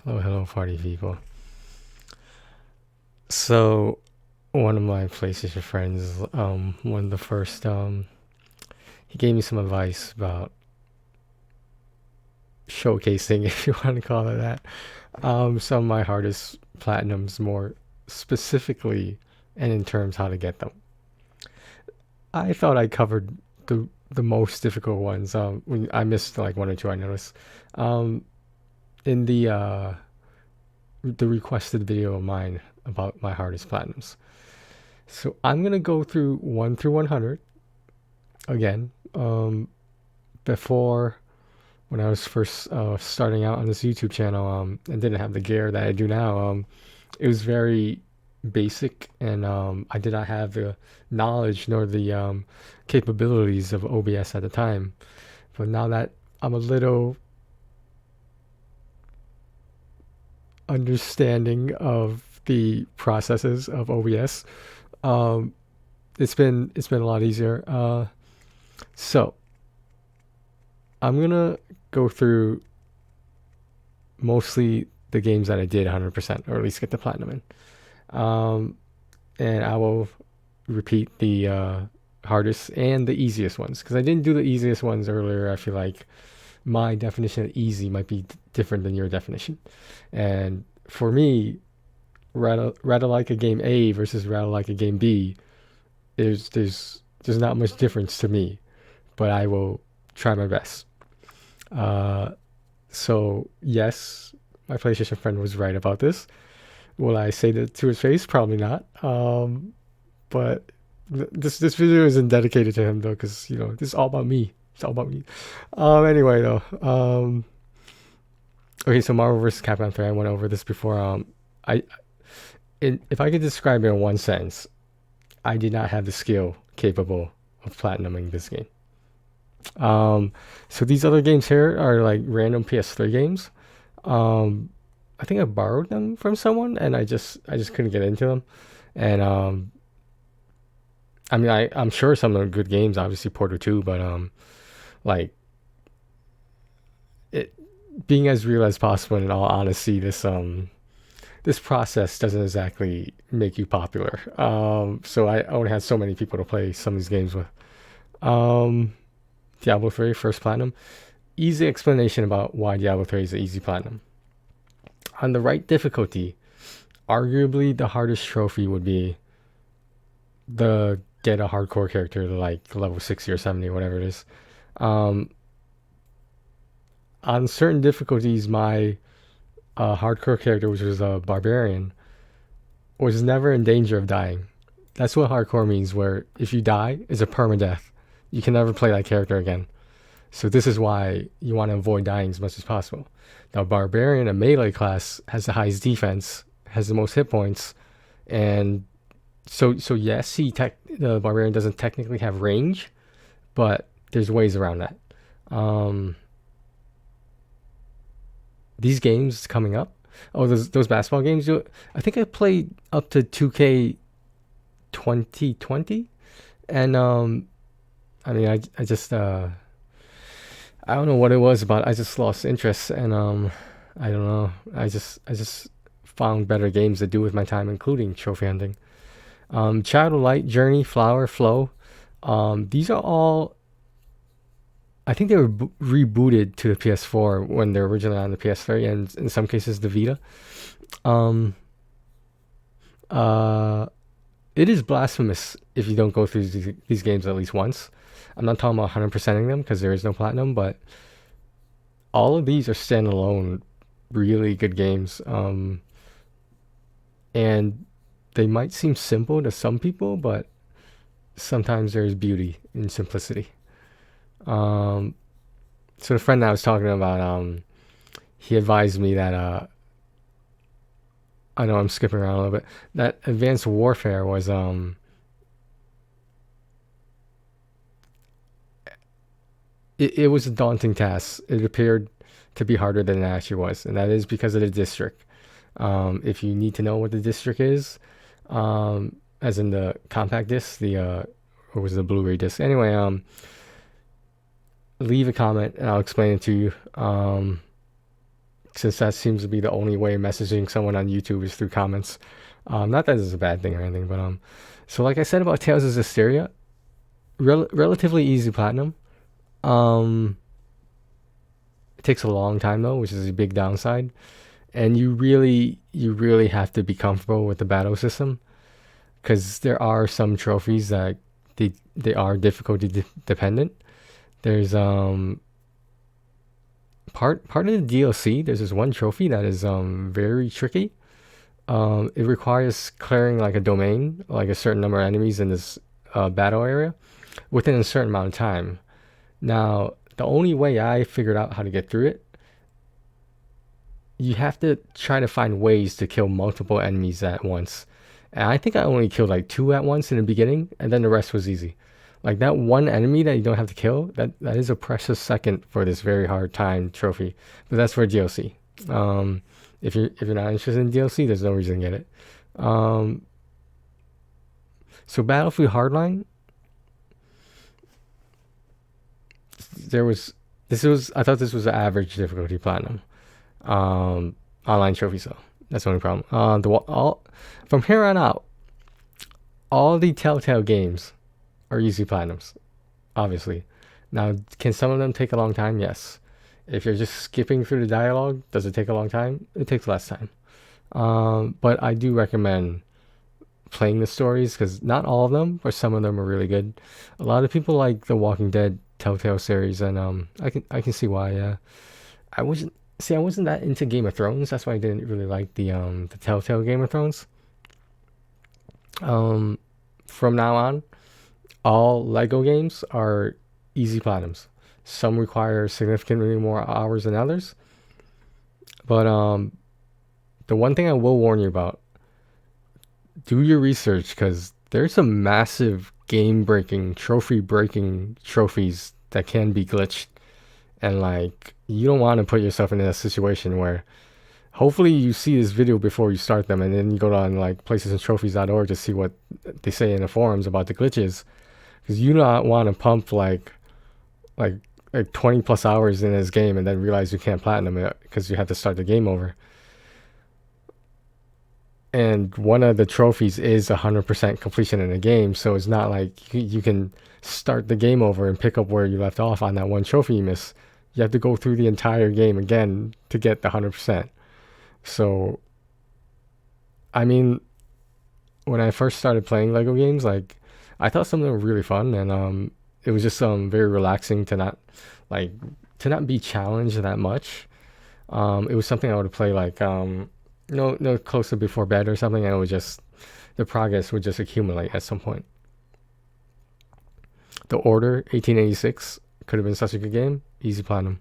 Hello, party people. So, one of my PlayStation friends, one of the first, he gave me some advice about showcasing, if you want to call it that, some of my hardest platinums more specifically, and in terms how to get them. I thought I covered the most difficult ones. I missed like one or two. I noticed. Um, in the requested video of mine about my hardest platinums. So I'm gonna go through 1 through 100 again. Before when I was first starting out on this YouTube channel, and didn't have the gear that I do now. It was very basic, and I did not have the knowledge nor the capabilities of OBS at the time. But now that I'm a little understanding of the processes of OBS, um, it's been a lot easier. So I'm gonna go through mostly the games that I did 100%, or at least get the platinum in. And I will repeat the hardest and the easiest ones because I didn't do the easiest ones earlier. I feel like my definition of easy might be different than your definition. And for me, rather like a game A versus rather like a game B, there's not much difference to me, but I will try my best. Uh, so yes, my PlayStation friend was right about this. Will I say that to his face? Probably not. But this video isn't dedicated to him though, because this is all about me. It's all about me. Anyway though. Okay, so Marvel vs. Capcom 3. I went over this before. I if I could describe it in one sentence, I did not have the skill capable of platinuming this game. So these other games here are like random PS3 games. Um, I think I borrowed them from someone, and I just couldn't get into them. And I mean, I'm sure some of them are good games. Obviously, Porter 2, but like it being as real as possible. In all honesty, this process doesn't exactly make you popular. So I only had so many people to play some of these games with. Um, Diablo 3 first platinum. Easy explanation about why Diablo 3 is an easy platinum. On the right difficulty, arguably the hardest trophy would be the get a hardcore character to like level 60 or 70 or whatever it is. Um, on certain difficulties, my hardcore character, which was a barbarian, was never in danger of dying. That's what hardcore means, where if you die, it's a permadeath. You can never play that character again. So this is why you want to avoid dying as much as possible. Now, barbarian, a melee class, has the highest defense, has the most hit points, and so yes, the barbarian doesn't technically have range, but there's ways around that. Um, these games coming up. Oh, those basketball games. I think I played up to 2K 2020, and I mean, I just I don't know what it was about. I just lost interest, and I don't know. I just found better games to do with my time, including trophy hunting. Child of Light, Journey, Flower, Flow. These are all. I think they were rebooted to the PS4 when they're originally on the PS3, and in some cases the Vita. Um, uh, it is blasphemous if you don't go through these games at least once. I'm not talking about 100%ing them because there is no platinum, but all of these are standalone, really good games. And they might seem simple to some people, but sometimes there's beauty in simplicity. Um, so the friend that I was talking about, he advised me that I know I'm skipping around a little bit. That Advanced Warfare was it was a daunting task. It appeared to be harder than it actually was, and that is because of the district. If you need to know what the district is, as in the compact disc, or was it the Blu-ray disc? Anyway, leave a comment and I'll explain it to you. since that seems to be the only way messaging someone on YouTube is through comments. Not that it's a bad thing or anything, but so like I said about Tales of Zestiria, relatively easy platinum. It takes a long time though, which is a big downside. And you really have to be comfortable with the battle system, because there are some trophies that they are difficulty dependent. There's part of the DLC. There's this one trophy that is very tricky. It requires clearing like a domain, like a certain number of enemies in this battle area within a certain amount of time. Now, the only way I figured out how to get through it, you have to try to find ways to kill multiple enemies at once. And I think I only killed like 2 at once in the beginning, and then the rest was easy. Like that one enemy that you don't have to kill, that is a precious second for this very hard time trophy. But that's for DLC. If you're not interested in DLC, there's no reason to get it. So Battlefield Hardline, I thought this was an average difficulty platinum. Online trophies though. That's the only problem. From here on out, all the Telltale games are easy platinums, obviously. Now, can some of them take a long time? Yes. If you're just skipping through the dialogue, does it take a long time? It takes less time. But I do recommend playing the stories, because not all of them, but some of them are really good. A lot of people like the Walking Dead Telltale series, and I can see why. Yeah, I wasn't that into Game of Thrones. That's why I didn't really like the Telltale Game of Thrones. From now on, all Lego games are easy platinums. Some require significantly more hours than others. But the one thing I will warn you about, do your research, because there's some massive game-breaking, trophy-breaking trophies that can be glitched. And like, you don't want to put yourself in a situation where, hopefully you see this video before you start them, and then you go on like placesandtrophies.org to see what they say in the forums about the glitches, because you don't want to pump like 20 plus hours in this game and then realize you can't platinum it because you have to start the game over. And one of the trophies is 100% completion in a game, so it's not like you can start the game over and pick up where you left off on that one trophy you missed. You have to go through the entire game again to get the 100%. So, I mean, when I first started playing Lego games, like, I thought some of them were really fun, and it was just very relaxing to not be challenged that much. It was something I would play like no closer before bed or something, and it would just, the progress would just accumulate at some point. The Order 1886 could have been such a good game. Easy platinum.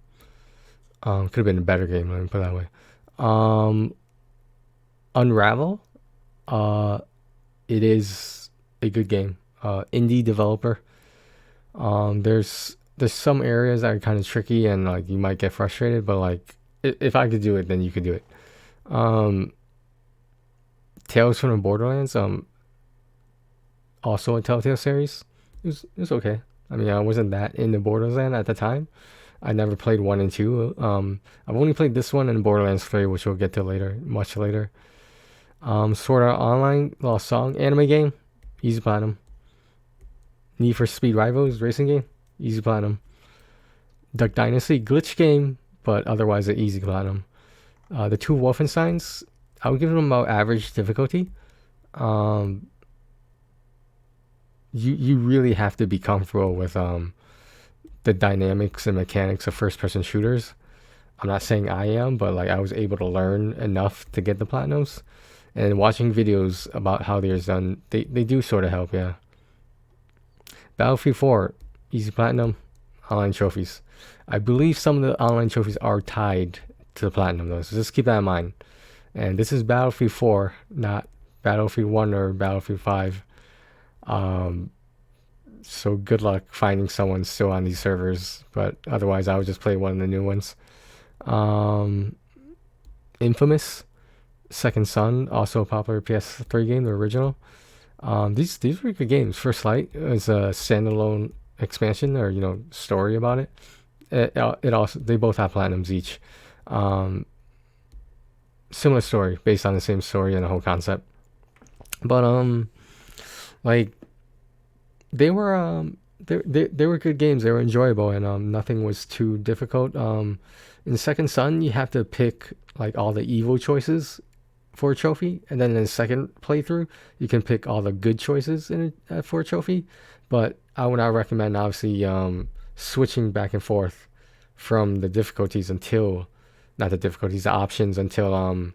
Could have been a better game, let me put it that way. Unravel, it is a good game. Indie developer. There's some areas that are kind of tricky and like you might get frustrated, but like if I could do it, then you could do it. Tales from the Borderlands, also a Telltale series. It was okay. I mean, I wasn't that into Borderlands at the time. I never played 1 and 2. I've only played this one and Borderlands 3, which we'll get to later, much later. Sword Art Online, Lost Song, anime game, easy platinum. Need for Speed Rivals, racing game, easy platinum. Duck Dynasty, glitch game, but otherwise an easy platinum. The 2 Wolfensteins, I would give them about average difficulty. You really have to be comfortable with the dynamics and mechanics of first-person shooters. I'm not saying I am, but like I was able to learn enough to get the platinums, and watching videos about how they're done, they do sort of help, yeah. Battlefield 4, easy platinum, online trophies. I believe some of the online trophies are tied to the platinum though, so just keep that in mind. And this is Battlefield 4, not Battlefield 1 or Battlefield 5. So good luck finding someone still on these servers, but otherwise I would just play one of the new ones. Infamous, Second Son, also a popular PS3 game, the original. These were good games. First Light is a standalone expansion or story about it. It also, they both have platinums each. similar story, based on the same story and the whole concept. But like they were they were good games. They were enjoyable, and nothing was too difficult. In Second Son, you have to pick like all the evil choices for a trophy, and then in the second playthrough, you can pick all the good choices for a trophy. But I would not recommend obviously switching back and forth from the difficulties until not the difficulties, the options until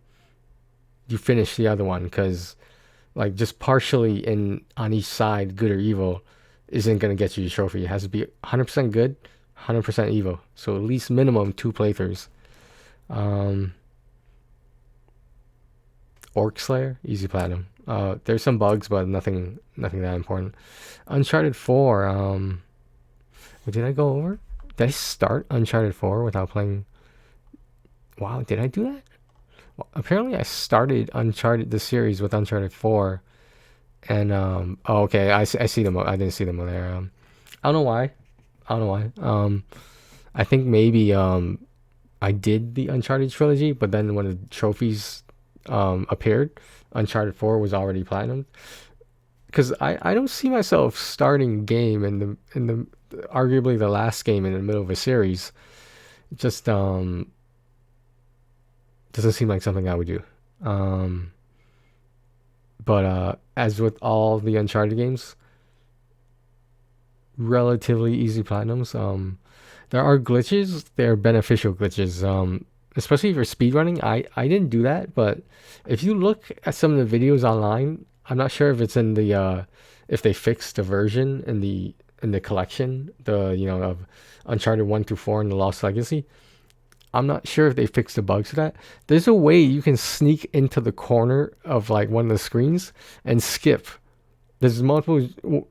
you finish the other one, because like just partially in on each side, good or evil, isn't gonna get you your trophy. It has to be 100% good, 100% evil. So at least minimum 2 playthroughs. Um, Orc Slayer, easy platinum. There's some bugs, but nothing that important. Uncharted 4. What did I go over? Did I start Uncharted 4 without playing? Wow, did I do that? Well, apparently, I started Uncharted the series with Uncharted 4, and oh, okay, I see them. I didn't see them there. I don't know why. I don't know why. I think maybe I did the Uncharted trilogy, but then when the trophies appeared, Uncharted 4 was already platinum. Because I don't see myself starting a game in the arguably the last game in the middle of a series. It just doesn't seem like something I would do. But as with all the Uncharted games, relatively easy platinums. There are glitches. They're beneficial glitches. Especially for speedrunning. I didn't do that, but if you look at some of the videos online, I'm not sure if it's in the if they fixed the version in the collection, of Uncharted 1 through 4 and the Lost Legacy. I'm not sure if they fixed the bugs for that. There's a way you can sneak into the corner of like one of the screens and skip. There's multiple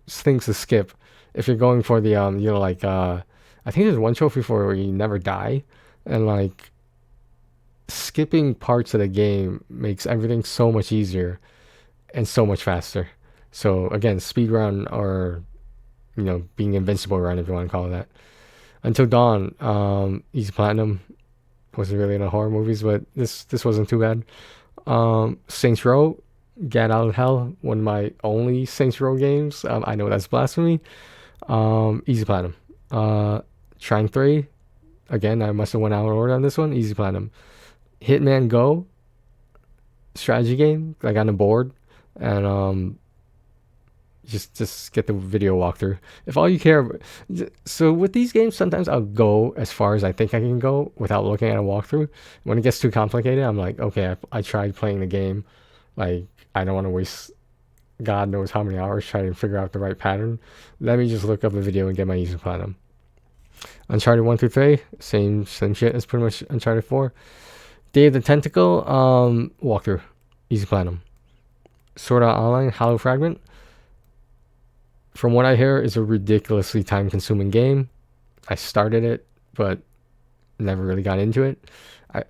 things to skip if you're going for the I think there's one trophy for where you never die, and like skipping parts of the game makes everything so much easier and so much faster. So again, speed run, or being invincible run, if you want to call it that. Until Dawn, easy platinum. Wasn't really into horror movies, but this wasn't too bad. Saints Row, Get Out of Hell, one of my only Saints Row games. I know that's blasphemy. Easy platinum. Trine 3, again, I must have went out of order on this one. Easy platinum. Hitman Go, strategy game, like on the board, and just get the video walkthrough. If all you care, so with these games, sometimes I'll go as far as I think I can go without looking at a walkthrough. When it gets too complicated, I'm like, okay, I tried playing the game. Like, I don't want to waste God knows how many hours trying to figure out the right pattern. Let me just look up a video and get my easy platinum. Uncharted 1 through 3, same shit as pretty much Uncharted 4. Day of the Tentacle, walkthrough, easy platinum. Sword Art Online, Hollow Fragment. From what I hear, it's a ridiculously time-consuming game. I started it, but never really got into it. I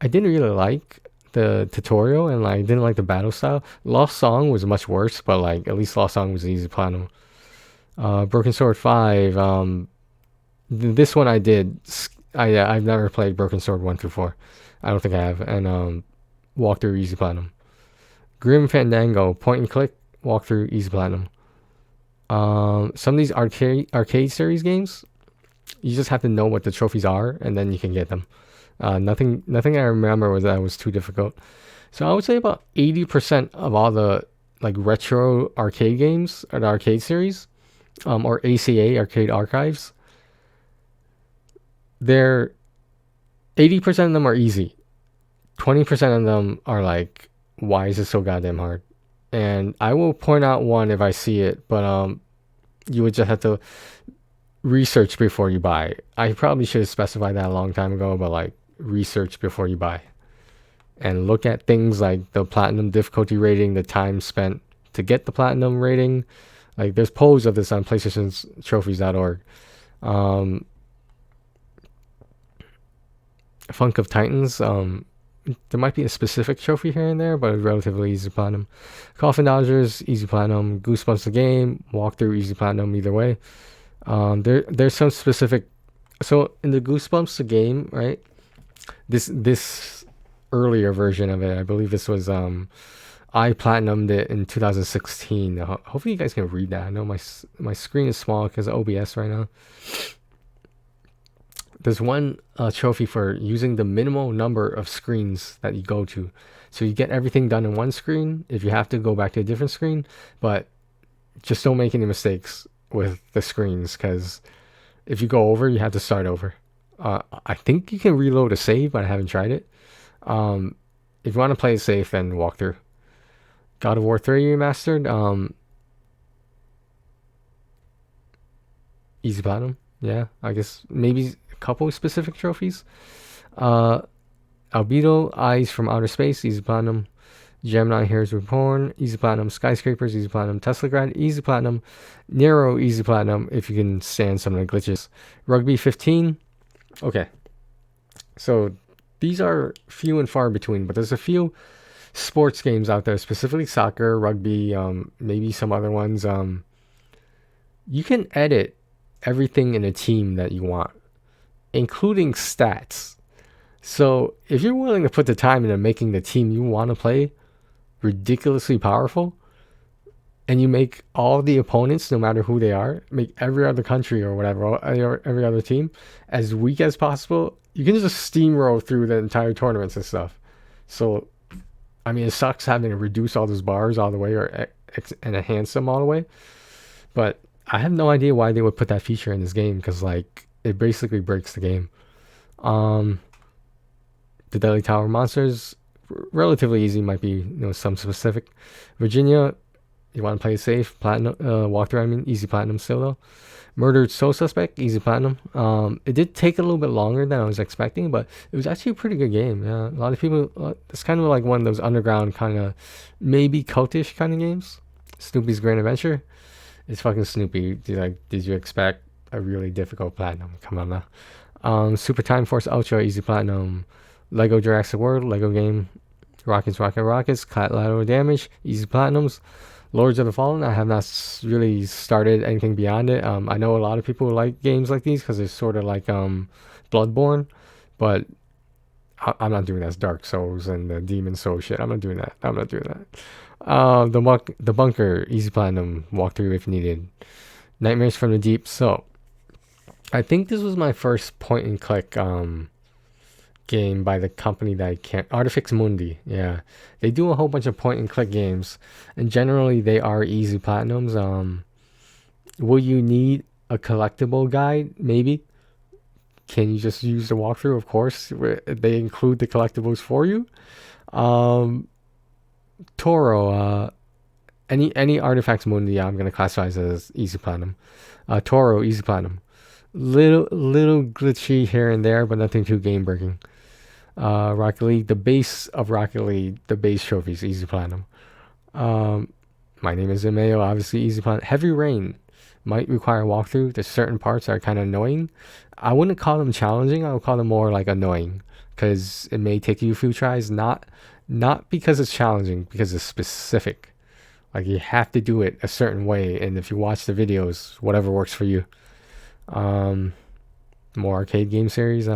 didn't really like the tutorial, and like didn't like the battle style. Lost Song was much worse, but like at least Lost Song was easy platinum. Broken Sword 5. This one I did. I've never played Broken Sword 1 through 4. I don't think I have. And walkthrough easy platinum. Grim Fandango, point and click, walkthrough easy platinum. Some of these arcade series games, you just have to know what the trophies are, and then you can get them. Nothing I remember was too difficult. So I would say about 80% of all the like retro arcade games or the arcade series, or ACA, Arcade Archives, they're 80% of them are easy. 20% of them are like, why is it so goddamn hard? And I will point out one if I see it, but you would just have to research before you buy. I probably should have specified that a long time ago, but like research before you buy. And look at things like the platinum difficulty rating, the time spent to get the platinum rating. Like there's polls of this on PlayStation's trophies.org. Funk of Titans, there might be a specific trophy here and there, but it's relatively easy platinum. Coffin Dodgers, easy platinum. Goosebumps the game, walkthrough, easy platinum. Either way, there's some specific. So in the Goosebumps the game, right? This earlier version of it. I believe this was I platinumed it in 2016. Hopefully you guys can read that. I know my screen is small because of OBS right now. There's one trophy for using the minimal number of screens that you go to. So you get everything done in one screen if you have to go back to a different screen, but just don't make any mistakes with the screens, because if you go over, you have to start over. I think you can reload a save, but I haven't tried it. If you want to play it safe, then walk through. God of War 3 remastered. Easy platinum. Yeah, I guess maybe a couple specific trophies. Albedo, Eyes from Outer Space, easy platinum. Gemini, Heroes Reborn, easy platinum. Skyscrapers, easy platinum. Teslagrad, easy platinum. Nero, easy platinum, if you can stand some of the glitches. Rugby 15. Okay. So these are few and far between, but there's a few sports games out there, specifically soccer, rugby, maybe some other ones. You can edit everything in a team that you want, including stats. So if you're willing to put the time into making the team you want to play ridiculously powerful, and you make all the opponents, no matter who they are, make every other country or whatever, every other team as weak as possible, you can just steamroll through the entire tournaments and stuff. So, I mean, it sucks having to reduce all those bars all the way and enhance them all the way. But I have no idea why they would put that feature in this game, because, like, it basically breaks the game. The Deadly Tower monsters, relatively easy, might be, some specific. Virginia, you want to play it safe, platinum, walkthrough, I mean, easy platinum still though. Murdered Soul Suspect, easy platinum. It did take a little bit longer than I was expecting, but it was actually a pretty good game. Yeah, a lot of people, it's kind of like one of those underground kind of, maybe cultish kind of games. Snoopy's Grand Adventure. It's fucking Snoopy. Did you expect a really difficult platinum? Come on now. Super Time Force Ultra, easy platinum. Lego Jurassic World, Lego game. Rockets, Collateral Damage, easy platinums. Lords of the Fallen, I have not really started anything beyond it. I know a lot of people like games like these because they're sort of like Bloodborne, but I'm not doing that. It's Dark Souls and the Demon Soul shit. I'm not doing that. The Bunker, easy platinum, walkthrough if needed. Nightmares from the Deep. So, I think this was my first point and click game by the company that I can't, Artifix Mundi. Yeah, they do a whole bunch of point and click games, and generally they are easy platinums. Will you need a collectible guide? Maybe. Can you just use the walkthrough? Of course, they include the collectibles for you. Toro, any Artifacts Mundi, I'm gonna classify as easy platinum. Toro, easy platinum. Little glitchy here and there, but nothing too game breaking. Rocket League, the base of Rocket League, the base trophies, easy platinum. My Name is Emeo, obviously easy platinum. Heavy Rain might require a walkthrough. There's certain parts that are kind of annoying. I wouldn't call them challenging. I would call them more like annoying, because it may take you a few tries. Not because it's challenging, because it's specific. Like, you have to do it a certain way, and if you watch the videos, whatever works for you. More arcade game series.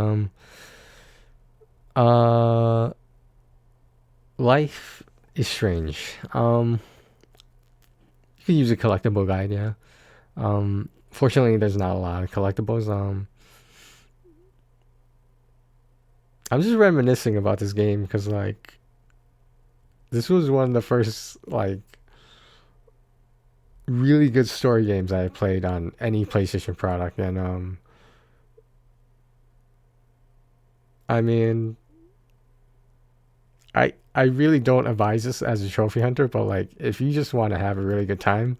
Life is Strange. You could use a collectible guide, yeah. Fortunately, there's not a lot of collectibles. I'm just reminiscing about this game because, like, this was one of the first, like, really good story games I played on any PlayStation product, and I mean, I really don't advise this as a trophy hunter, but, like, if you just want to have a really good time,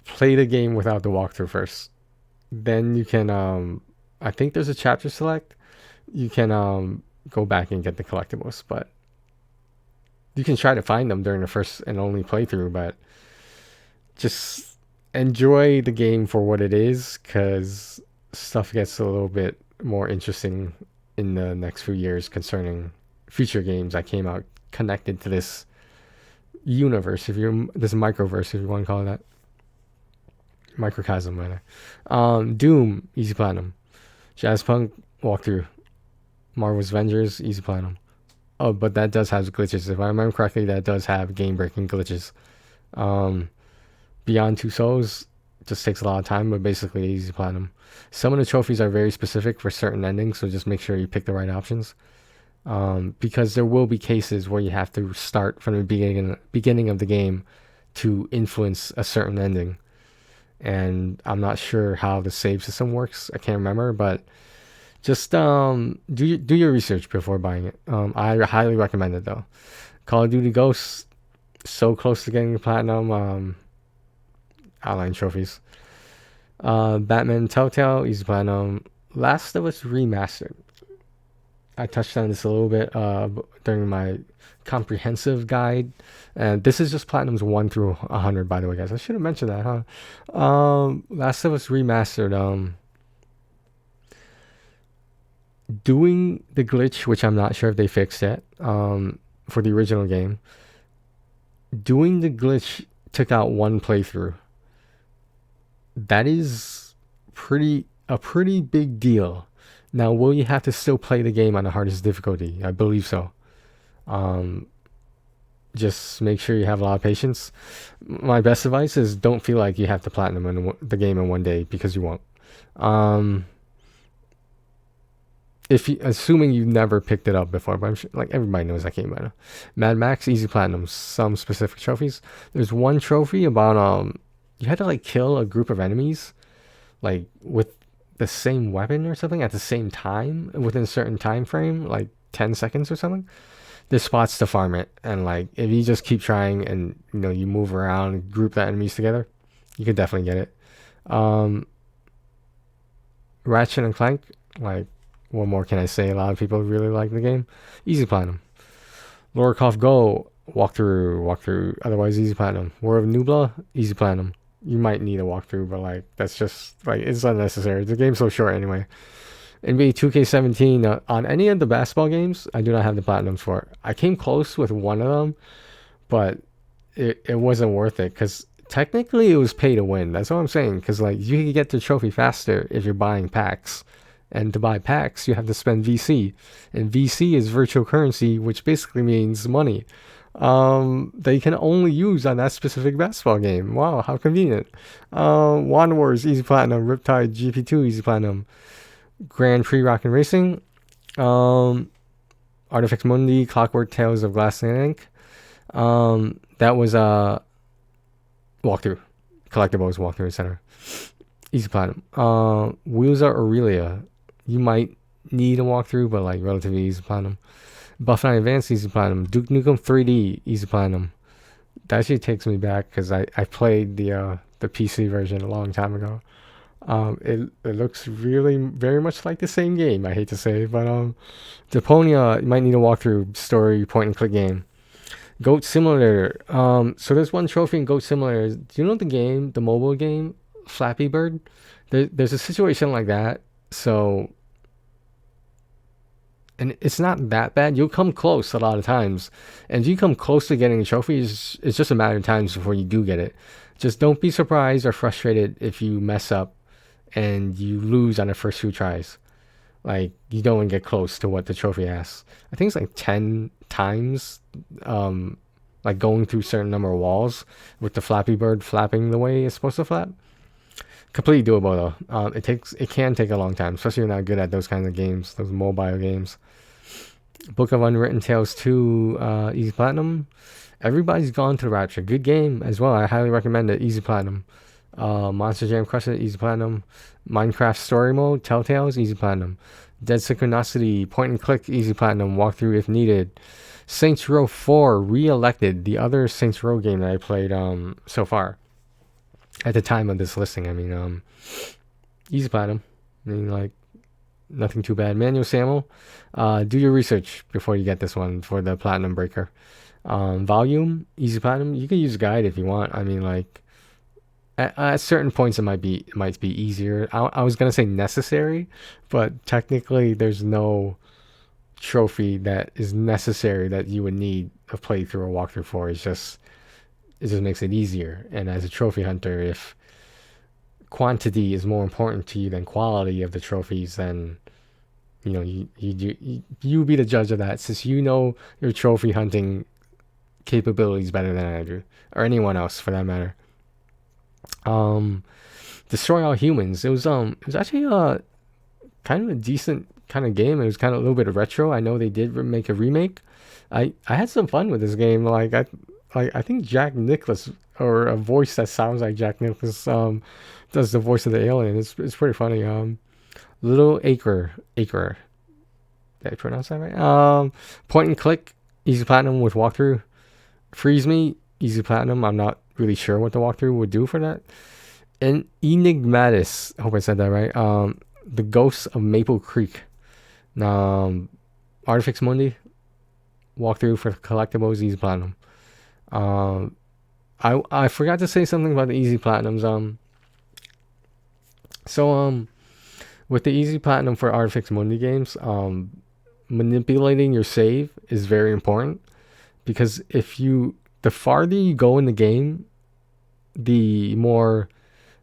play the game without the walkthrough first. Then you can I think there's a chapter select. You can go back and get the collectibles, but you can try to find them during the first and only playthrough, but just enjoy the game for what it is, because stuff gets a little bit more interesting in the next few years concerning future games that came out connected to this universe, this microverse, if you want to call it that. Microcosm, rather. Doom, easy platinum. Jazzpunk, walkthrough. Marvel's Avengers, easy platinum. Oh, but that does have glitches. If I remember correctly, that does have game-breaking glitches. Um, Beyond Two Souls just takes a lot of time, but basically easy platinum. Some of the trophies are very specific for certain endings, so just make sure you pick the right options. Because there will be cases where you have to start from the beginning of the game to influence a certain ending. And I'm not sure how the save system works. I can't remember, but just do your research before buying it. I highly recommend it though. Call of Duty Ghosts, so close to getting the platinum. Outline trophies. Batman Telltale, easy platinum. Last of Us Remastered. I touched on this a little bit during my comprehensive guide, and this is just platinums 1 through 100. By the way, guys, I should have mentioned that, huh? Last of Us Remastered. Doing the glitch, which I'm not sure if they fixed yet. For the original game, doing the glitch took out one playthrough. That is a pretty big deal. Now, will you have to still play the game on the hardest difficulty? I believe so. Just make sure you have a lot of patience. My best advice is don't feel like you have to platinum in the game in one day, because you won't. Assuming you've never picked it up before, but I'm sure, like, everybody knows that game by now. Mad Max, easy platinum. Some specific trophies. There's one trophy about you had to like kill a group of enemies, like with the same weapon or something at the same time within a certain time frame, like 10 seconds or something. There's spots to farm it, and like if you just keep trying and you move around, group the enemies together, you could definitely get it. Ratchet and Clank, like, what more can I say? A lot of people really like the game. Easy platinum. Lara Croft Go, walkthrough, otherwise easy platinum. War of Nubla, easy platinum. You might need a walkthrough, but like that's just like it's unnecessary. The game's so short anyway. NBA 2K17 on any of the basketball games, I do not have the platinums for. I came close with one of them, but it wasn't worth it because technically it was pay to win. That's what I'm saying. Because like you can get the trophy faster if you're buying packs, and to buy packs you have to spend VC, and VC is virtual currency, which basically means money. They can only use on that specific basketball game. Wow, how convenient. Wand Wars, easy platinum. Riptide GP2, easy platinum. Grand Prix Rockin' Racing. Artifex Mundi, Clockwork Tales of Glass and Ink. That was a walkthrough. Collectibles walkthrough, etc. Easy platinum. Wheels of Aurelia. You might need a walkthrough, but like relatively easy platinum. Buff Night Advance, easy platinum. Duke Nukem 3D, easy platinum. That actually takes me back because I played the PC version a long time ago. It looks really very much like the same game. I hate to say, but Deponia, you might need a walkthrough. Story point and click game. Goat Simulator. So there's one trophy in Goat Simulator. Do you know the game, the mobile game, Flappy Bird? There's a situation like that. So. And it's not that bad. You'll come close a lot of times. And if you come close to getting a trophy, it's just a matter of time before you do get it. Just don't be surprised or frustrated if you mess up and you lose on the first few tries. Like, you don't even get close to what the trophy asks. I think it's like 10 times, like going through a certain number of walls with the Flappy Bird flapping the way it's supposed to flap. Completely doable though. It can take a long time, especially if you're not good at those kinds of games, those mobile games. Book of Unwritten Tales 2, easy platinum. Everybody's Gone to the Rapture, good game as well. I highly recommend it. Easy platinum. Monster Jam Crush It, easy platinum. Minecraft Story Mode, Telltales, easy platinum. Dead Synchronicity, point and click, easy platinum. Walkthrough if needed. Saints Row 4 re-elected, the other Saints Row game that I played so far. At the time of this listing, I mean, easy platinum. I mean, like, nothing too bad. Manual Samuel, do your research before you get this one for the platinum breaker. Volume, easy platinum. You can use guide if you want. I mean, like, at certain points it might be easier. I was gonna say necessary, but technically there's no trophy that is necessary that you would need a playthrough or walkthrough for. It just makes it easier. And as a trophy hunter, if quantity is more important to you than quality of the trophies, then you be the judge of that, since you know your trophy hunting capabilities better than I do, or anyone else for that matter. Destroy All Humans. It was actually kind of a decent kind of game. It was kind of a little bit of retro. I know they did make a remake. I had some fun with this game. I think Jack Nicholas, or a voice that sounds like Jack Nicholas, does the voice of the alien. It's pretty funny. Little Acre. Did I pronounce that right? Point and click, easy platinum with walkthrough. Freeze Me, easy platinum. I'm not really sure what the walkthrough would do for that. And Enigmatis, I hope I said that right. The Ghosts of Maple Creek. Artifix Mundi, walkthrough for collectibles, easy platinum. I forgot to say something about the easy platinums. With the easy platinum for Artifix Mundi games, manipulating your save is very important, because the farther you go in the game, the more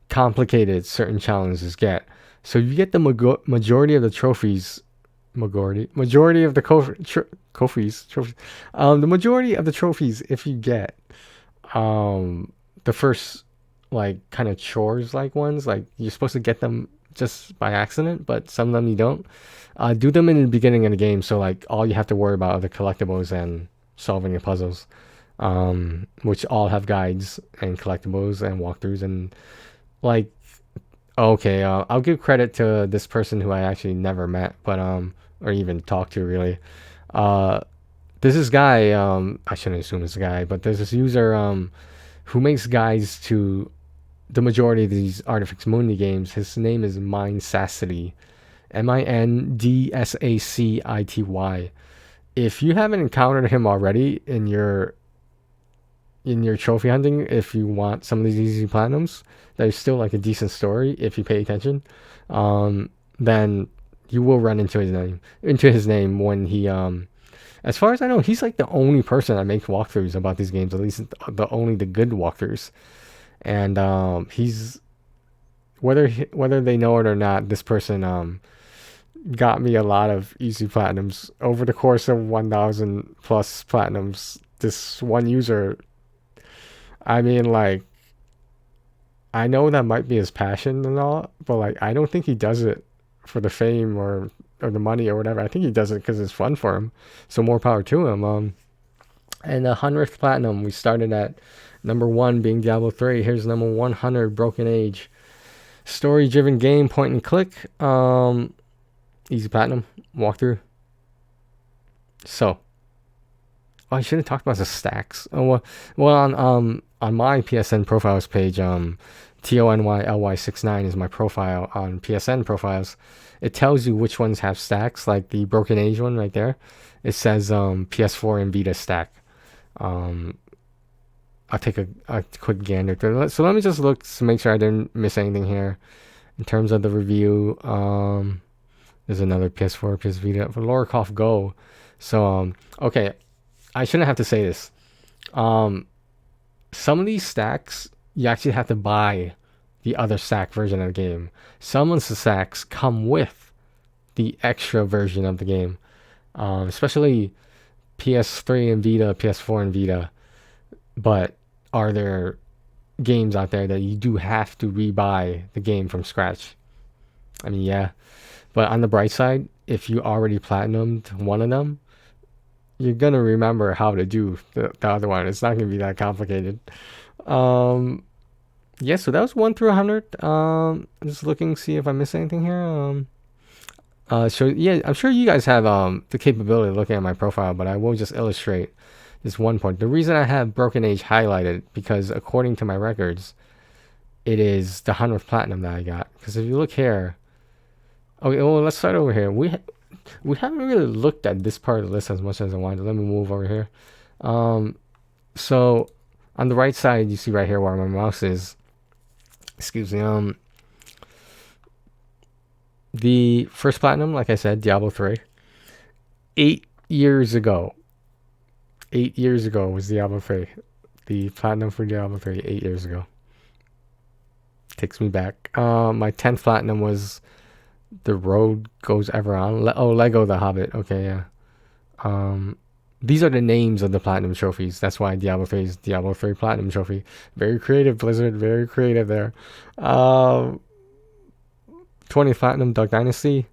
complicated certain challenges get. So you get the majority of the trophies, majority of the trophies. The majority of the trophies, if you get the first kind of chores ones, you're supposed to get them just by accident, but some of them you don't. Do them in the beginning of the game, so all you have to worry about are the collectibles and solving the puzzles, which all have guides and collectibles and walkthroughs. And okay, I'll give credit to this person who I actually never met, but or even talked to really. There's this guy, I shouldn't assume it's a guy, but there's this user who makes guides to the majority of these Artifix Mundi games. His name is Mindsacity, Mindsacity. If you haven't encountered him already in your trophy hunting, if you want some of these easy platinums, there's still a decent story if you pay attention. Then you will run into his name when he as far as I know, he's the only person that makes walkthroughs about these games, at least only the good walkthroughs. And he's, whether they know it or not, this person got me a lot of easy platinums over the course of 1,000 plus platinums. This one user, I mean, I know that might be his passion and all, but I don't think he does it for the fame or the money or whatever. I think he does it because it's fun for him. So more power to him. And the 100th platinum, we started at number 1 being Diablo 3. Here's number 100, Broken Age. Story-driven game, point and click. Easy platinum, walkthrough. So, I should have talked about the stacks. On my PSN profiles page, TonyLY69 is my profile on PSN profiles. It tells you which ones have stacks, like the Broken Age one right there. It says PS4 and Vita stack. I'll take a quick gander through it. So let me just look to make sure I didn't miss anything here in terms of the review. There's another PS4, PS Vita for Lara Croft Go. So okay, I shouldn't have to say this. Some of these stacks you actually have to buy the other stack version of the game. Some of the stacks come with the extra version of the game, especially PS3 and Vita, PS4 and Vita. But are there games out there that you do have to rebuy the game from scratch? I mean, yeah. But on the bright side, if you already platinumed one of them, you're going to remember how to do the other one. It's not going to be that complicated. Yeah, so that was 1 through 100. I'm just looking, see if I missed anything here. So yeah, I'm sure you guys have the capability of looking at my profile, but I will just illustrate this one point. The reason I have Broken Age highlighted, because according to my records, it is the 100th platinum that I got. Because if you look here, okay, well, let's start over here. We haven't really looked at this part of the list as much as I wanted. Let me move over here. So on the right side, you see right here where my mouse is. Excuse me. The first platinum, like I said, Diablo 3. 8 years ago. 8 years ago was Diablo 3. The platinum for Diablo 3, 8 years ago. Takes me back. My 10th platinum was The road goes ever on. Lego the Hobbit. Okay, yeah. Um, these are the names of the platinum trophies. That's why Diablo 3 is Diablo 3 Platinum Trophy. Very creative, Blizzard. Very creative there. Um, 20th Platinum, Dark Dynasty.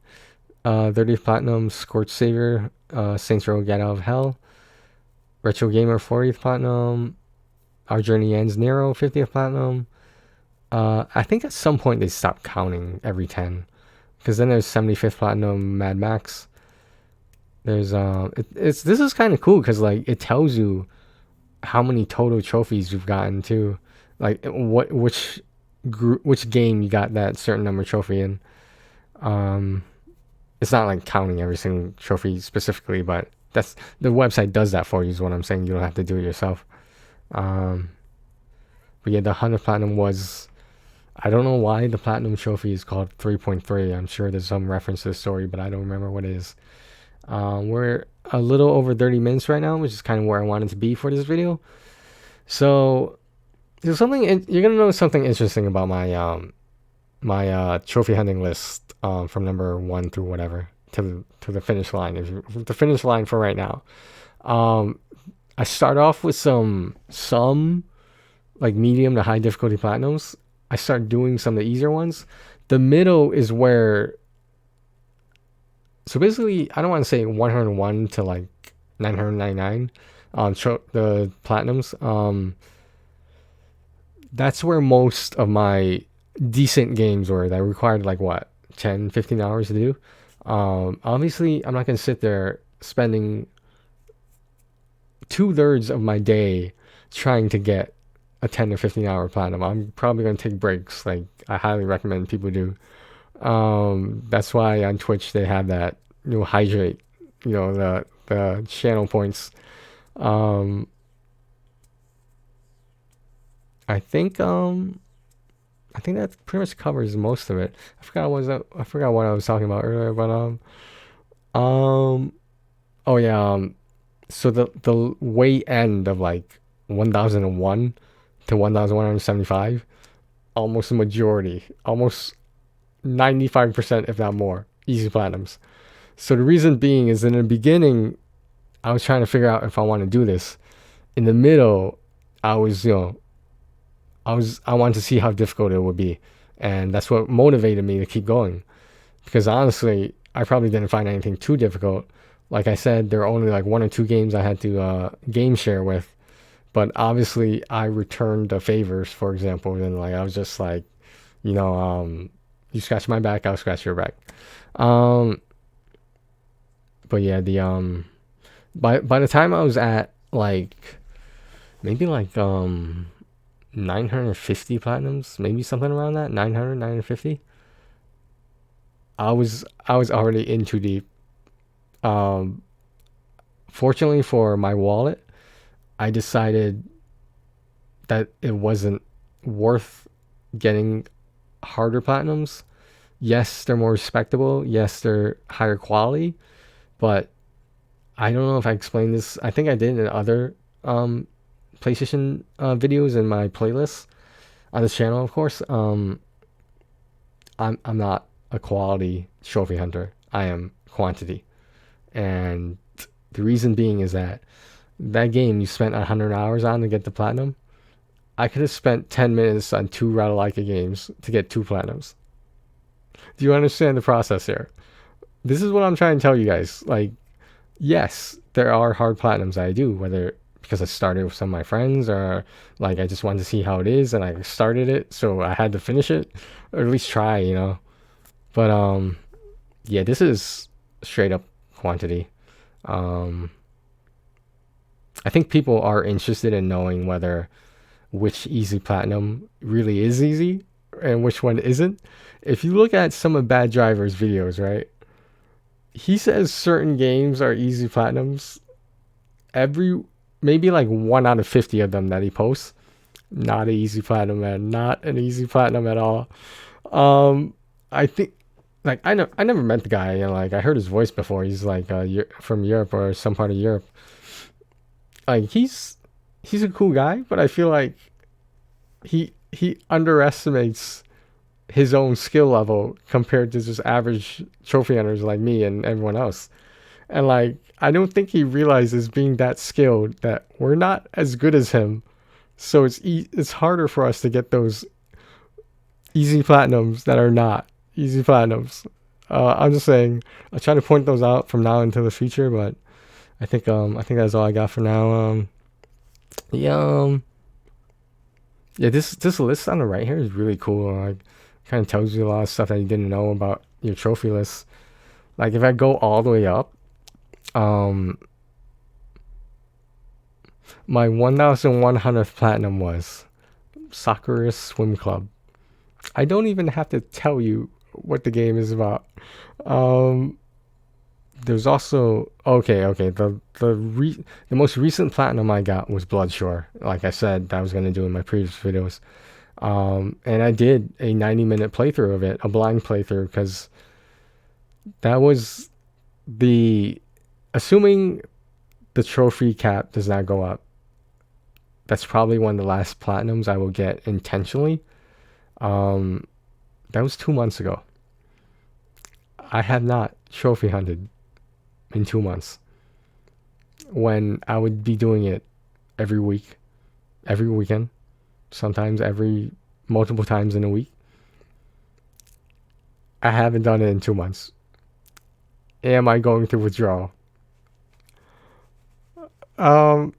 30th Platinum, Scorch Savior. Saints Row, Get Out of Hell. Retro Gamer, 40th Platinum. Our Journey Ends, Nero, 50th Platinum. I think at some point they stopped counting every 10. Because then there's 75th Platinum, Mad Max. There's this is kind of cool because like it tells you how many total trophies you've gotten too, like which game you got that certain number trophy in. Um, it's not like counting every single trophy specifically, but that's the website does that for you. Is what I'm saying. You don't have to do it yourself. Um, but yeah, the 100 platinum was. I don't know why the platinum trophy is called 3.3. I'm sure there's some reference to the story, but I don't remember what it is. We're a little over 30 minutes right now, which is kind of where I wanted to be for this video. So there's something you're gonna know something interesting about my trophy hunting list from number 1 through whatever to the finish line. If the finish line for right now, I start off with some like medium to high difficulty platinums. I start doing some of the easier ones. The middle is where. So basically, I don't want to say 101 to like 999. The platinums. That's where most of my decent games were that required like what 10, 15 hours to do. Obviously, I'm not gonna sit there spending 2/3 of my day trying to get a 10 or 15 hour platinum. I'm probably gonna take breaks. Like I highly recommend people do. That's why on Twitch they have that hydrate, the channel points. I think that pretty much covers most of it. I forgot what I was talking about earlier, but oh yeah, so the way end of like 1001 to 1175, almost a majority, almost 95%, if not more, easy platinums. So the reason being is in the beginning, I was trying to figure out if I want to do this. In the middle, I was, I wanted to see how difficult it would be. And that's what motivated me to keep going. Because honestly, I probably didn't find anything too difficult. Like I said, there are only like 1 or 2 games I had to game share with. But obviously, I returned the favors, for example. And like I was just like, you scratch my back, I'll scratch your back. But yeah, by the time I was at like maybe like 950 platinums, maybe something around that, 900, 950. I was already in too deep. Fortunately for my wallet, I decided that it wasn't worth getting harder platinums. Yes, they're more respectable. Yes, they're higher quality. But I don't know if I explained this. I think I did in other PlayStation videos in my playlist on this channel, of course. I'm not a quality trophy hunter. I am quantity, and the reason being is that game you spent 100 hours on to get the platinum, I could have spent 10 minutes on 2 Ratalaika games to get 2 platinums. Do you understand the process here? This is what I'm trying to tell you guys. Like, yes, there are hard platinums I do, whether because I started with some of my friends or like I just wanted to see how it is and I started it, so I had to finish it or at least try. But yeah, this is straight up quantity. I think people are interested in knowing whether which easy platinum really is easy and which one isn't. If you look at some of Bad Driver's videos, right? He says certain games are easy platinums. Maybe like 1 out of 50 of them that he posts, not an easy platinum, man. Not an easy platinum at all. I think like I never met the guy, and like I heard his voice before. He's like from Europe or some part of Europe. Like he's a cool guy, but I feel like he underestimates his own skill level compared to just average trophy hunters like me and everyone else. And like, I don't think he realizes being that skilled that we're not as good as him. So it's harder for us to get those easy platinums that are not easy platinums. I'm just saying, I try to point those out from now into the future, but I think that's all I got for now. Yeah, yeah. This list on the right here is really cool. Like, kind of tells you a lot of stuff that you didn't know about your trophy list. Like, if I go all the way up, um, my 1,100th platinum was Sakura Swim Club. I don't even have to tell you what the game is about. Um, there's also the most recent platinum I got was Bloodshore. Like I said, that I was gonna do in my previous videos. And I did a 90-minute playthrough of it, a blind playthrough, because that was the assuming the trophy cap does not go up. That's probably one of the last platinums I will get intentionally. Um, that was 2 months ago. I have not trophy hunted in 2 months when I would be doing it every week, every weekend, sometimes every multiple times in a week. I haven't done it in 2 months. Am I going to withdraw? Um,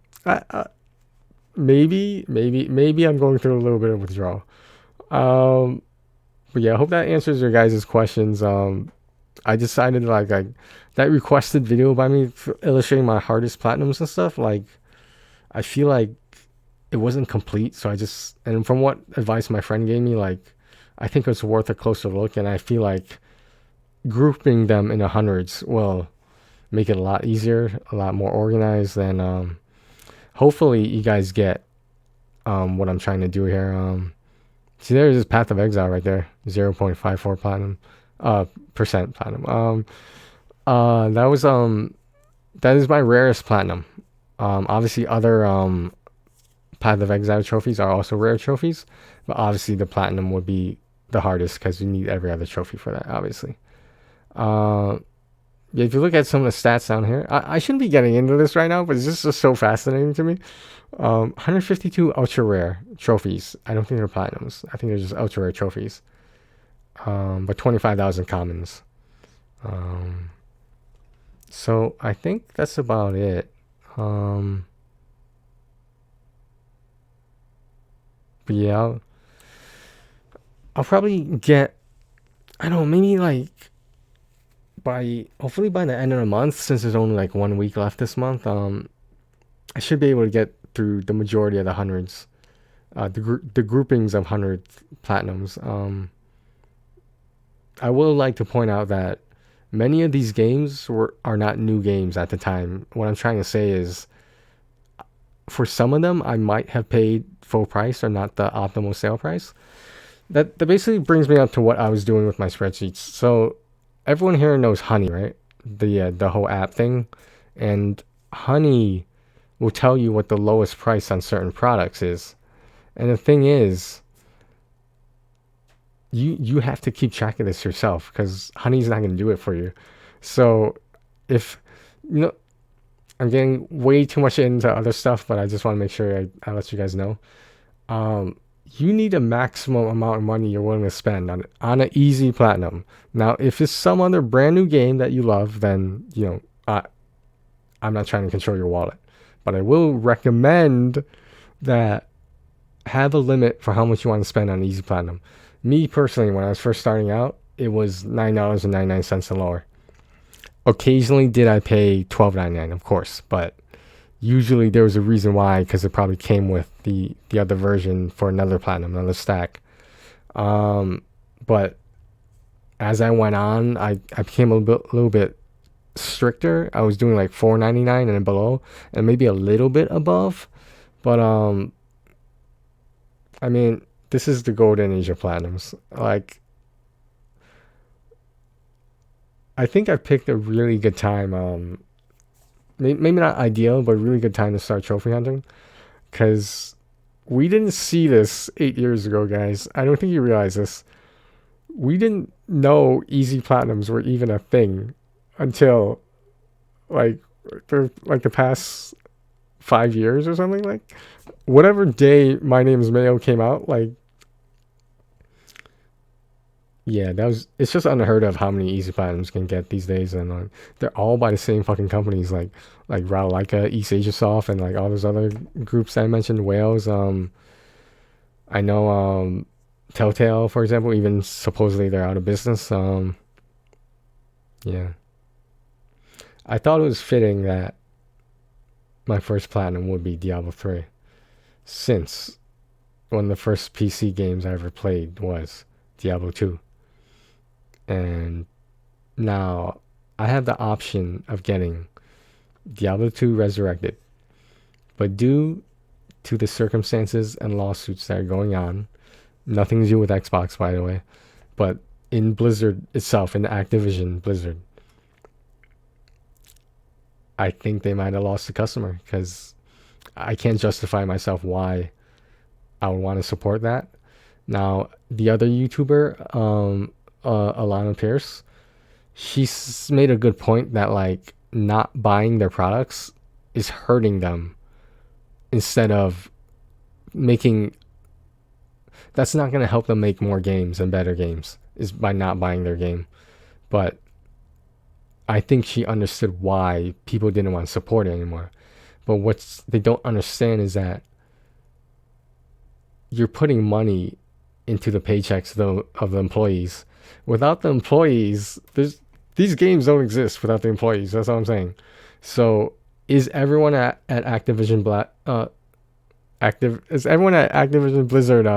maybe I'm going through a little bit of withdrawal. Um, but yeah, I hope that answers your guys' questions. I decided like that requested video by me for illustrating my hardest platinums and stuff. Like, I feel like it wasn't complete, so and from what advice my friend gave me, like, I think it's worth a closer look, and I feel like grouping them in the hundreds will make it a lot easier, a lot more organized, and hopefully you guys get what I'm trying to do here. See, there's this Path of Exile right there, 0.54 platinum, percent platinum. That is my rarest platinum. Obviously other Path of Exile trophies are also rare trophies, but obviously the platinum would be the hardest because you need every other trophy for that, obviously. Yeah, if you look at some of the stats down here, I shouldn't be getting into this right now, but it's just so fascinating to me. 152 ultra rare trophies. I don't think they're platinums. I think they're just ultra rare trophies. But 25,000 commons. So I think that's about it. But yeah, I'll probably get, I don't know, maybe like hopefully by the end of the month, since there's only like 1 week left this month, I should be able to get through the majority of the hundreds, the groupings of 100 platinums. I will like to point out that many of these games are not new games at the time. What I'm trying to say is, for some of them, I might have paid full price or not the optimal sale price. That basically brings me up to what I was doing with my spreadsheets. So everyone here knows Honey, right? The whole app thing, and Honey will tell you what the lowest price on certain products is. And the thing is, you have to keep track of this yourself, because Honey's not going to do it for you. So if I'm getting way too much into other stuff, but I just want to make sure I let you guys know. You need a maximum amount of money you're willing to spend on an easy platinum. Now, if it's some other brand new game that you love, then I'm not trying to control your wallet, but I will recommend that have a limit for how much you want to spend on easy platinum. Me personally, when I was first starting out, it was $9.99 and lower. Occasionally did I pay $12.99, of course, but usually there was a reason why, because it probably came with the other version for another platinum, another stack. But as I went on, I became a little bit stricter. I was doing like $4.99 and below, and maybe a little bit above. But I mean, this is the golden age of platinums. Like, I think I picked a really good time. Maybe not ideal, but a really good time to start trophy hunting, because we didn't see this 8 years ago, guys. I don't think you realize this. we didn't know easy platinums were even a thing until like the past 5 years or something. Like whatever day My Name is Mayo came out, like yeah, it's just unheard of how many easy platinums can get these days, and they're all by the same fucking companies, like Rowlaika, East Asia Soft, and like all those other groups that I mentioned, Wales. I know Telltale, for example, even supposedly they're out of business. Yeah, I thought it was fitting that my first platinum would be Diablo 3, since one of the first PC games I ever played was Diablo 2. And now I have the option of getting Diablo 2 Resurrected. But due to the circumstances and lawsuits that are going on, nothing to do with Xbox, by the way, but in Blizzard itself, in Activision Blizzard, I think they might have lost a customer, because I can't justify myself why I would want to support that. Now, the other YouTuber, Alana Pierce, she's made a good point that like not buying their products is hurting them, instead of making, that's not going to help them make more games and better games, is by not buying their game. But I think she understood why people didn't want to support it anymore. But what they don't understand is that you're putting money into the paychecks of the employees. Without the employees, these games don't exist without the employees. That's all I'm saying. So is everyone at Activision is everyone at Activision Blizzard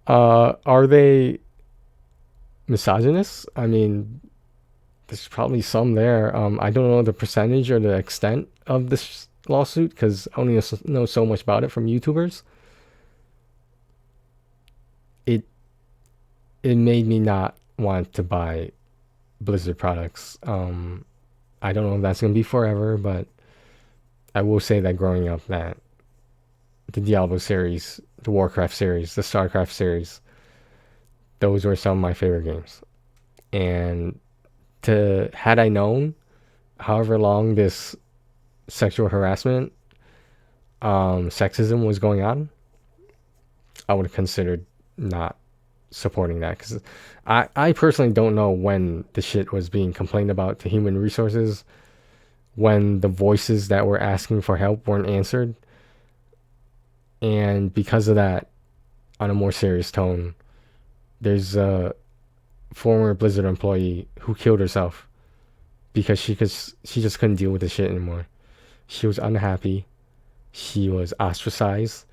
are they misogynists? I mean, there's probably some there. I don't know the percentage or the extent of this lawsuit, because I only know so much about it from YouTubers. It made me not want to buy Blizzard products. I don't know if that's gonna be forever, but I will say that growing up, that the Diablo series, the Warcraft series, the Starcraft series, those were some of my favorite games. And had I known however long this sexual harassment, sexism was going on, I would have considered not supporting that, because I personally don't know when the shit was being complained about to human resources, when the voices that were asking for help weren't answered. And because of that, on a more serious tone, there's a former Blizzard employee who killed herself because she just couldn't deal with the shit anymore. She was unhappy. She was ostracized.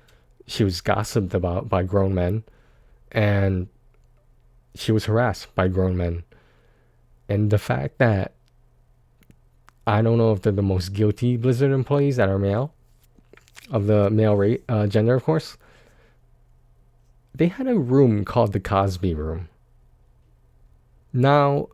She was gossiped about by grown men. And she was harassed by grown men. And the fact that, I don't know if they're the most guilty Blizzard employees that are male, of the male rate, gender, of course. They had a room called the Cosby Room. Now,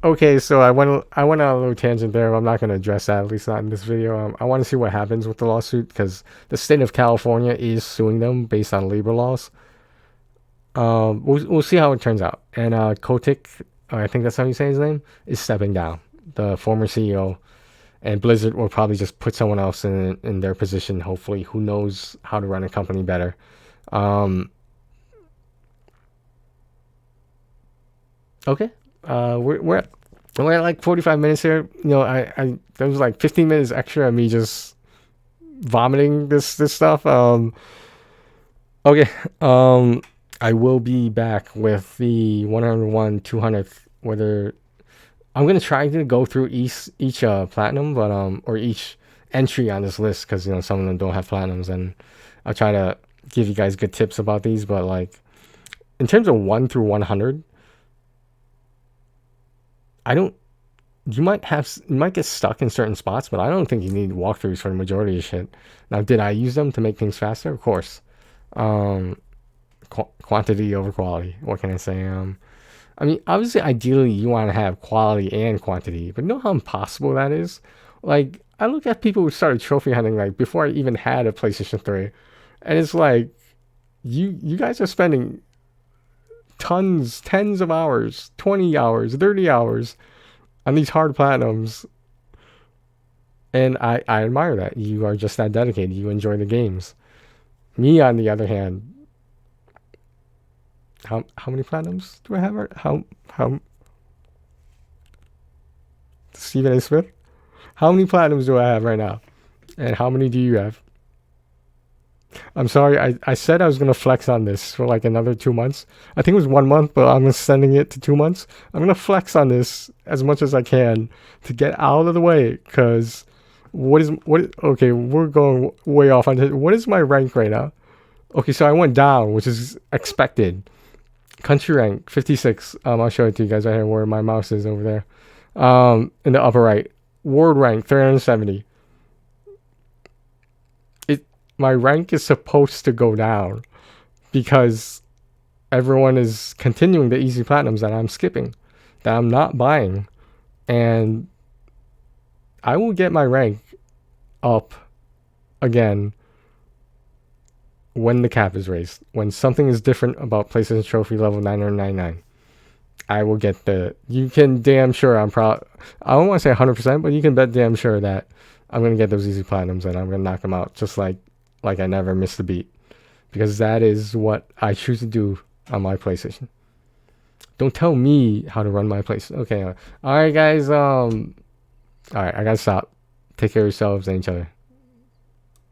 okay, so I went on a little tangent there. I'm not going to address that, at least not in this video. I want to see what happens with the lawsuit, because the state of California is suing them based on labor laws. We'll see how it turns out. And Kotick, I think that's how you say his name, is stepping down, the former CEO. And Blizzard will probably just put someone else in their position, hopefully, who knows how to run a company better. Okay. We're at like 45 minutes here. You know, I there was like 15 minutes extra of me just vomiting this stuff. Okay. I will be back with the 101 200th, whether I'm gonna try to go through each platinum, but or each entry on this list, because you know some of them don't have platinums, and I'll try to give you guys good tips about these. But like in terms of 1 through 100, you might get stuck in certain spots, but I don't think you need walkthroughs for the majority of shit. Now, did I use them to make things faster? Of course. Quantity over quality. What can I say? I mean, obviously, ideally, you want to have quality and quantity, but you know how impossible that is? Like, I look at people who started trophy hunting, like, before I even had a PlayStation 3. And it's like you guys are spending tens of hours, 20 hours, 30 hours on these hard platinums. And I admire that. You are just that dedicated. You enjoy the games. Me, on the other hand, how many platinums do I have? How Stephen A. Smith? How many platinums do I have right now? And how many do you have? I'm sorry, I said I was gonna flex on this for like another 2 months. I think it was 1 month, but I'm extending it to 2 months. I'm gonna flex on this as much as I can to get out of the way, because okay, we're going way off on this. What is my rank right now? Okay, so I went down, which is expected. Country rank 56. I'll show it to you guys right here where my mouse is over there. In the upper right. World rank 370. My rank is supposed to go down because everyone is continuing the easy platinums that I'm skipping, that I'm not buying. And I will get my rank up again when the cap is raised. When something is different about PlayStation Trophy level 999. I will get you can damn sure I don't want to say 100%, but you can bet damn sure that I'm going to get those easy platinums and I'm going to knock them out just like I never missed a beat, because that is what I choose to do on my PlayStation. Don't tell me how to run my PlayStation. Okay, all right, guys. All right, I gotta stop. Take care of yourselves and each other.